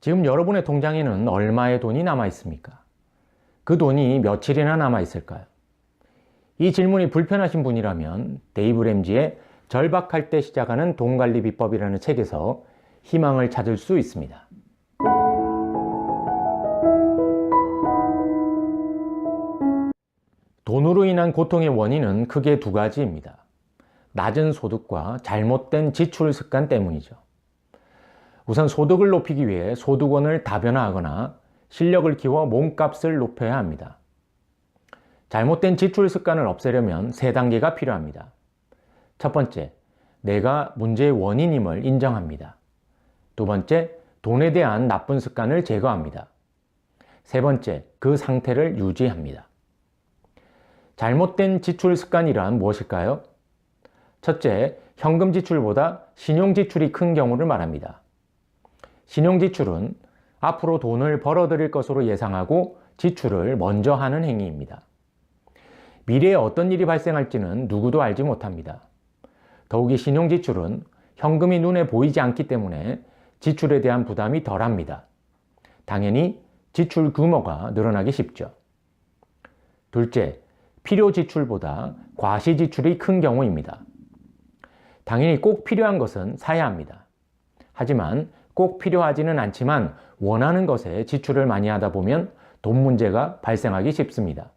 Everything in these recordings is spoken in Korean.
지금 여러분의 통장에는 얼마의 돈이 남아 있습니까? 그 돈이 며칠이나 남아 있을까요? 이 질문이 불편하신 분이라면 데이브 램지의 절박할 때 시작하는 돈 관리 비법이라는 책에서 희망을 찾을 수 있습니다. 돈으로 인한 고통의 원인은 크게 두 가지입니다. 낮은 소득과 잘못된 지출 습관 때문이죠. 우선 소득을 높이기 위해 소득원을 다변화하거나 실력을 키워 몸값을 높여야 합니다. 잘못된 지출 습관을 없애려면 세 단계가 필요합니다. 첫 번째, 내가 문제의 원인임을 인정합니다. 두 번째, 돈에 대한 나쁜 습관을 제거합니다. 세 번째, 그 상태를 유지합니다. 잘못된 지출 습관이란 무엇일까요? 첫째, 현금 지출보다 신용 지출이 큰 경우를 말합니다. 신용 지출은 앞으로 돈을 벌어들일 것으로 예상하고 지출을 먼저 하는 행위입니다. 미래에 어떤 일이 발생할지는 누구도 알지 못합니다. 더욱이 신용 지출은 현금이 눈에 보이지 않기 때문에 지출에 대한 부담이 덜합니다. 당연히 지출 규모가 늘어나기 쉽죠. 둘째, 필요 지출보다 과시 지출이 큰 경우입니다. 당연히 꼭 필요한 것은 사야 합니다. 하지만 꼭 필요하지는 않지만 원하는 것에 지출을 많이 하다 보면 돈 문제가 발생하기 쉽습니다.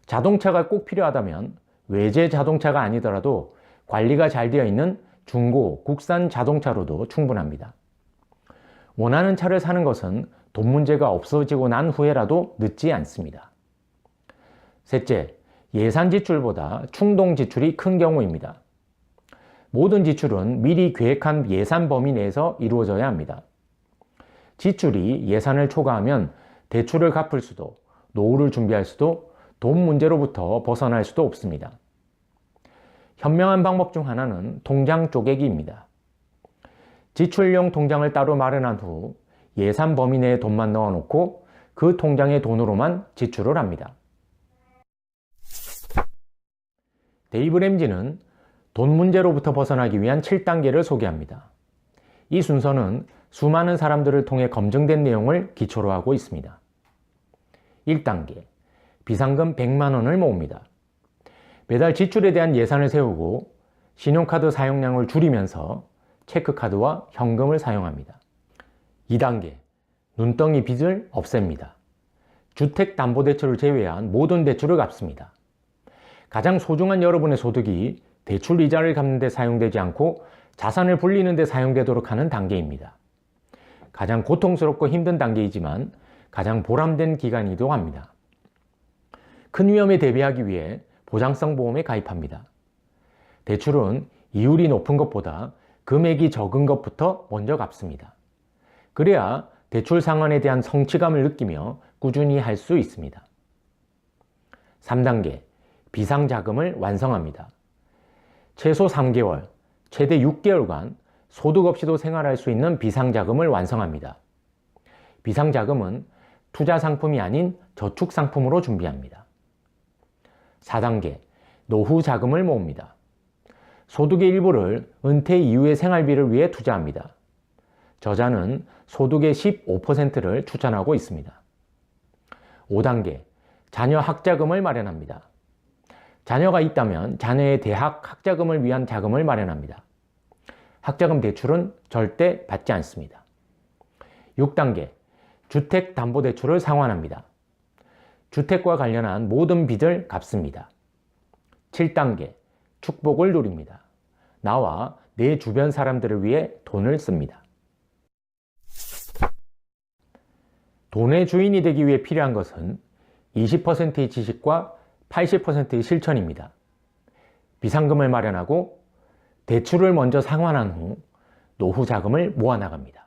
자동차가 꼭 필요하다면 외제 자동차가 아니더라도 관리가 잘 되어 있는 중고, 국산 자동차로도 충분합니다. 원하는 차를 사는 것은 돈 문제가 없어지고 난 후에라도 늦지 않습니다. 셋째, 예산 지출보다 충동 지출이 큰 경우입니다. 모든 지출은 미리 계획한 예산 범위 내에서 이루어져야 합니다. 지출이 예산을 초과하면 대출을 갚을 수도, 노후를 준비할 수도, 돈 문제로부터 벗어날 수도 없습니다. 현명한 방법 중 하나는 통장 쪼개기입니다. 지출용 통장을 따로 마련한 후 예산 범위 내에 돈만 넣어놓고 그 통장의 돈으로만 지출을 합니다. 데이브 램지는 돈 문제로부터 벗어나기 위한 7단계를 소개합니다. 이 순서는 수많은 사람들을 통해 검증된 내용을 기초로 하고 있습니다. 1단계, 비상금 100만 원을 모읍니다. 매달 지출에 대한 예산을 세우고 신용카드 사용량을 줄이면서 체크카드와 현금을 사용합니다. 2단계, 눈덩이 빚을 없앱니다. 주택담보대출을 제외한 모든 대출을 갚습니다. 가장 소중한 여러분의 소득이 대출 이자를 갚는 데 사용되지 않고 자산을 불리는 데 사용되도록 하는 단계입니다. 가장 고통스럽고 힘든 단계이지만 가장 보람된 기간이기도 합니다. 큰 위험에 대비하기 위해 보장성 보험에 가입합니다. 대출은 이율이 높은 것보다 금액이 적은 것부터 먼저 갚습니다. 그래야 대출 상환에 대한 성취감을 느끼며 꾸준히 할 수 있습니다. 3단계, 비상자금을 완성합니다. 최소 3개월, 최대 6개월간 소득 없이도 생활할 수 있는 비상자금을 완성합니다. 비상자금은 투자 상품이 아닌 저축 상품으로 준비합니다. 4단계, 노후 자금을 모읍니다. 소득의 일부를 은퇴 이후의 생활비를 위해 투자합니다. 저자는 소득의 15%를 추천하고 있습니다. 5단계, 자녀 학자금을 마련합니다. 자녀가 있다면 자녀의 대학 학자금을 위한 자금을 마련합니다. 학자금 대출은 절대 받지 않습니다. 6단계, 주택담보대출을 상환합니다. 주택과 관련한 모든 빚을 갚습니다. 7단계, 축복을 누립니다. 나와 내 주변 사람들을 위해 돈을 씁니다. 돈의 주인이 되기 위해 필요한 것은 20%의 지식과 80%의 실천입니다. 비상금을 마련하고 대출을 먼저 상환한 후 노후 자금을 모아나갑니다.